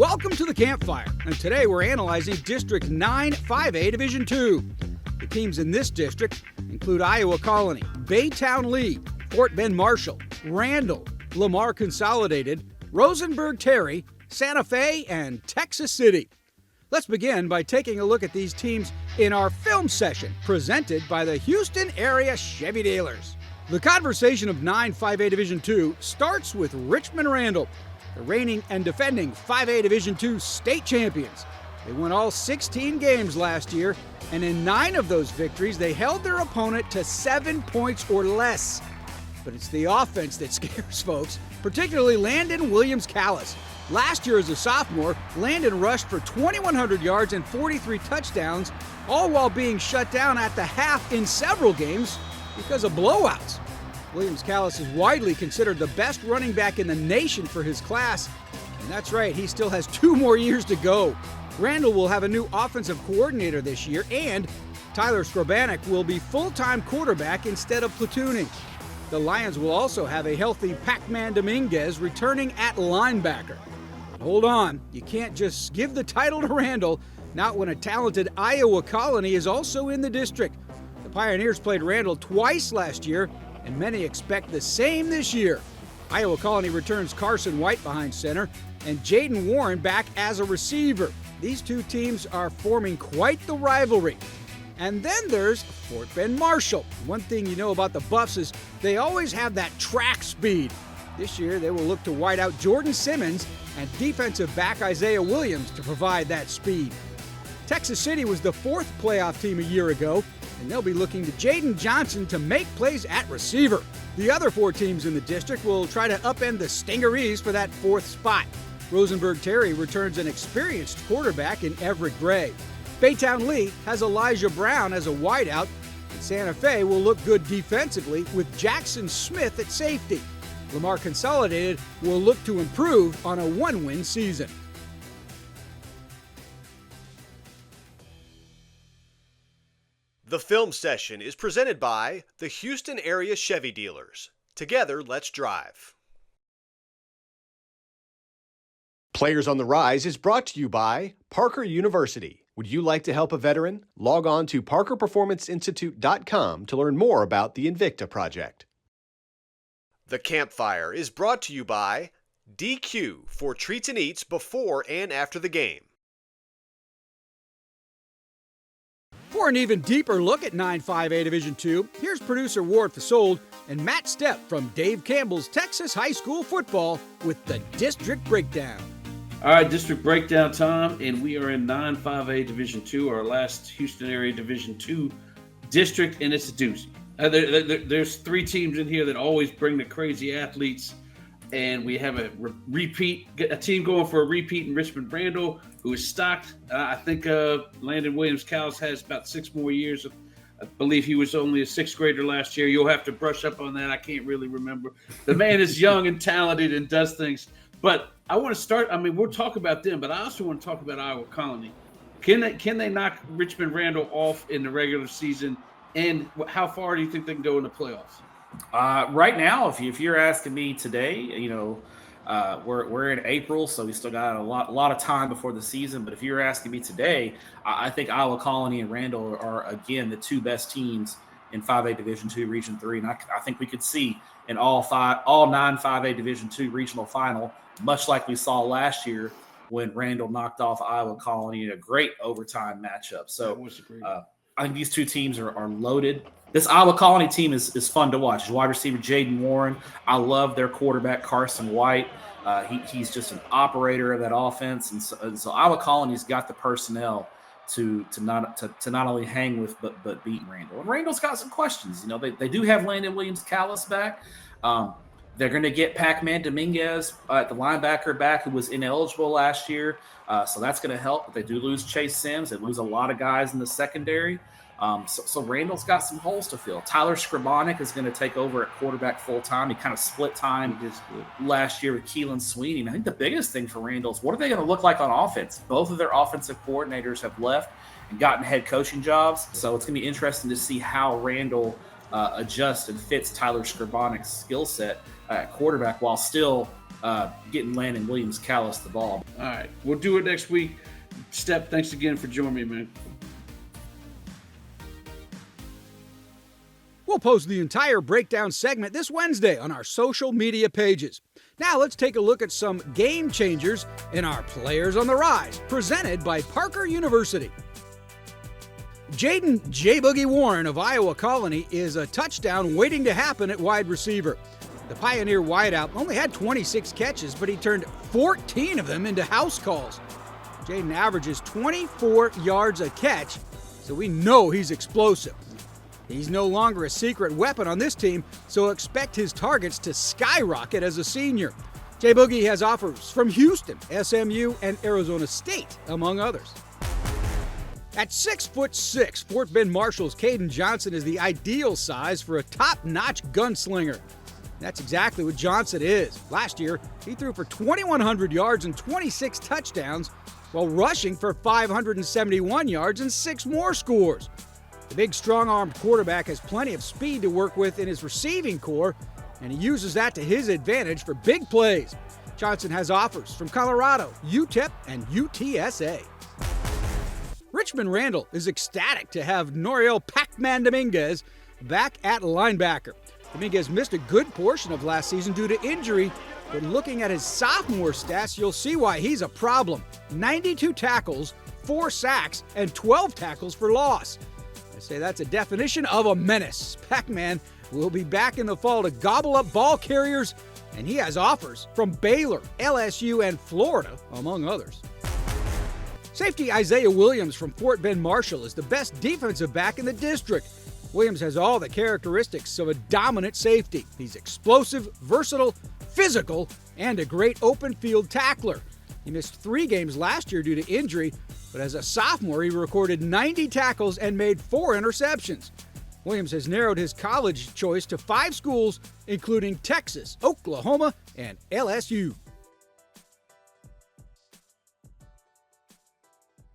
Welcome to the Campfire, and today we're analyzing District 9 5A Division 2. The teams in this district include Iowa Colony, Baytown Lee, Fort Bend Marshall, Randle, Lamar Consolidated, Rosenberg Terry, Santa Fe, and Texas City. Let's begin by taking a look at these teams in our film session presented by the Houston area Chevy dealers. The conversation of 9 5A Division 2 starts with Richmond Randle, the reigning and defending 5A Division 2 state champions. They won all 16 games last year, and in 9 of those victories, they held their opponent to 7 points or less. But it's the offense that scares folks, particularly Landon Williams-Callis. Last year as a sophomore, Landon rushed for 2,100 yards and 43 touchdowns, all while being shut down at the half in several games because of blowouts. Williams-Callis is widely considered the best running back in the nation for his class, and that's right, he still has 2 more years to go. Randle will have a new offensive coordinator this year, and Tyler Skrabanek will be full-time quarterback instead of platooning. The Lions will also have a healthy Pac-Man Dominguez returning at linebacker. But hold on, you can't just give the title to Randle, not when a talented Iowa Colony is also in the district. The Pioneers played Randle twice last year, and many expect the same this year. Iowa Colony returns Carson White behind center and Jayden Warren back as a receiver. These two teams are forming quite the rivalry. And then there's Fort Bend Marshall. One thing you know about the Buffs is they always have that track speed. This year they will look to wide out Jordan Simmons and defensive back Isaiah Williams to provide that speed. Texas City was the 4th playoff team a year ago, and they'll be looking to Jaden Johnson to make plays at receiver. The other 4 teams in the district will try to upend the Stingarees for that 4th spot. Rosenberg Terry returns an experienced quarterback in Everett Gray. Baytown Lee has Elijah Brown as a wideout, and Santa Fe will look good defensively with Jackson Smith at safety. Lamar Consolidated will look to improve on a 1-win season. The film session is presented by the Houston area Chevy dealers. Together, let's drive. Players on the Rise is brought to you by Parker University. Would you like to help a veteran? Log on to parkerperformanceinstitute.com to learn more about the Invicta Project. The Campfire is brought to you by DQ for treats and eats before and after the game. For an even deeper look at 9 5A Division 2, here's producer Ward Fasold and Matt Stepp from Dave Campbell's Texas High School Football with the District Breakdown. All right, District Breakdown time, and we are in 9 5A Division 2, our last Houston area Division 2 district, and it's a doozy. There's 3 teams in here that always bring the crazy athletes, and we have a team going for a repeat in Richmond Randle, who is stocked. I think Landon Williams-Callis has about 6 more years. I believe he was only a 6th grader last year. You'll have to brush up on that. I can't really remember. The man is young and talented and does things. But I want to start. We'll talk about them, but I also want to talk about Iowa Colony. Can they knock Richmond Randle off in the regular season? And how far do you think they can go in the playoffs? Right now, if you're asking me today, we're in April, so we still got a lot of time before the season. But if you're asking me today, I think Iowa Colony and Randle are again the 2 best teams in 5A Division 2 Region 3, and I think we could see in all 9 5A Division 2 regional final, much like we saw last year when Randle knocked off Iowa Colony in a great overtime matchup. So I think these 2 teams are loaded. This Iowa Colony team is fun to watch. Wide receiver Jayden Warren. I love their quarterback Carson White. He's just an operator of that offense, and so Iowa Colony's got the personnel to not only hang with but beat Randle. And Randle's got some questions. They do have Landon Williams-Callis back. They're going to get Pac-Man Dominguez at the linebacker back, who was ineligible last year. So that's going to help. But they do lose Chase Sims. They lose a lot of guys in the secondary. So Randle's got some holes to fill. Tyler Skrabanek is going to take over at quarterback full-time. He kind of split time last year with Keelan Sweeney. And I think the biggest thing for Randle is what are they going to look like on offense? Both of their offensive coordinators have left and gotten head coaching jobs. So it's going to be interesting to see how Randle adjusts and fits Tyler Skrabanek's skill set at quarterback while still getting Landon Williams-Callis the ball. All right, we'll do it next week. Step, thanks again for joining me, man. We'll post the entire breakdown segment this Wednesday on our social media pages. Now let's take a look at some game changers in our Players on the Rise, presented by Parker University. Jayden J-Boogie Warren of Iowa Colony is a touchdown waiting to happen at wide receiver. The Pioneer wideout only had 26 catches, but he turned 14 of them into house calls. Jayden averages 24 yards a catch, so we know he's explosive. He's no longer a secret weapon on this team, so expect his targets to skyrocket as a senior. J-Boogie has offers from Houston, SMU, and Arizona State, among others. At 6'6", Fort Bend Marshall's Caden Johnson is the ideal size for a top-notch gunslinger. That's exactly what Johnson is. Last year, he threw for 2,100 yards and 26 touchdowns, while rushing for 571 yards and 6 more scores. The big, strong-armed quarterback has plenty of speed to work with in his receiving core, and he uses that to his advantage for big plays. Johnson has offers from Colorado, UTEP, and UTSA. Richmond Randle is ecstatic to have Noriel Pac-Man Dominguez back at linebacker. Dominguez missed a good portion of last season due to injury, but looking at his sophomore stats, you'll see why he's a problem. 92 tackles, 4 sacks, and 12 tackles for loss. I say that's a definition of a menace. Pac-Man will be back in the fall to gobble up ball carriers, and he has offers from Baylor, LSU, and Florida, among others. Safety Isaiah Williams from Fort Bend Marshall is the best defensive back in the district. Williams has all the characteristics of a dominant safety. He's explosive, versatile, physical, and a great open field tackler. He missed 3 games last year due to injury, but as a sophomore, he recorded 90 tackles and made 4 interceptions. Williams has narrowed his college choice to 5 schools, including Texas, Oklahoma, and LSU.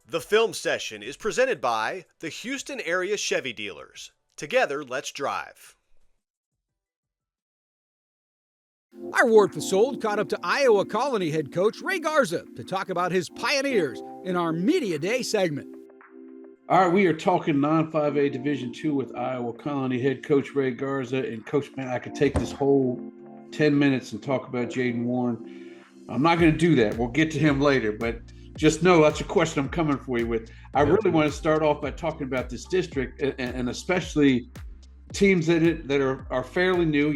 The film session is presented by the Houston area Chevy dealers. Together, let's drive. Our Ward for Sold caught up to Iowa Colony head coach Ray Garza to talk about his Pioneers in our Media Day segment. All right, we are talking non-5A Division II with Iowa Colony head coach Ray Garza. And Coach, man, I could take this whole 10 minutes and talk about Jayden Warren. I'm not going to do that. We'll get to him later, but just know that's a question I'm coming for you with. I really want to start off by talking about this district and especially teams that are fairly new.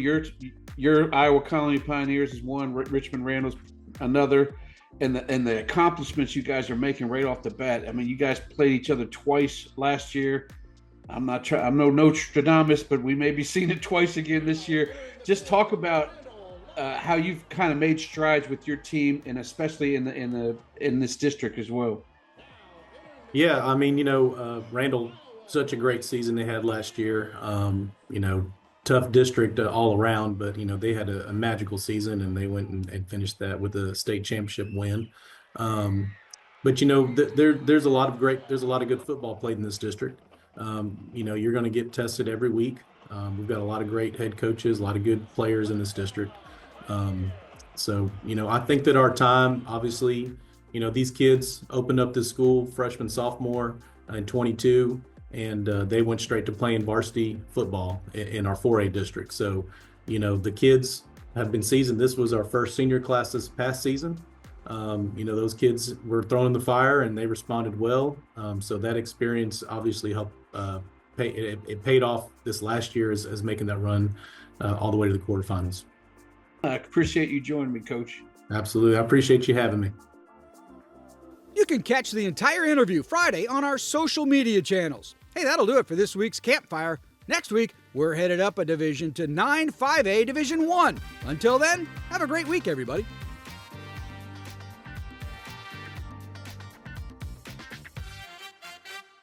Your Iowa Colony Pioneers is one, Richmond Randle's another, and the accomplishments you guys are making right off the bat. I mean, you guys played each other twice last year. I'm no Nostradamus, but we may be seeing it twice again this year. Just talk about how you've kind of made strides with your team, and especially in this district as well. Yeah, I mean, Randle, such a great season they had last year. Tough district all around, but they had a magical season, and they went and finished that with a state championship win. But there's a lot of good football played in this district. You're going to get tested every week. We've got a lot of great head coaches, a lot of good players in this district. I think that our time, obviously, these kids opened up this school freshman, sophomore in 22, and they went straight to playing varsity football in our 4A district. So, the kids have been seasoned. This was our first senior class this past season. Those kids were thrown in the fire and they responded well. So that experience obviously helped it paid off this last year as making that run all the way to the quarterfinals. I appreciate you joining me, Coach. Absolutely. I appreciate you having me. You can catch the entire interview Friday on our social media channels. Hey, that'll do it for this week's Campfire. Next week, we're headed up a division to 9-5A Division 1. Until then, have a great week, everybody.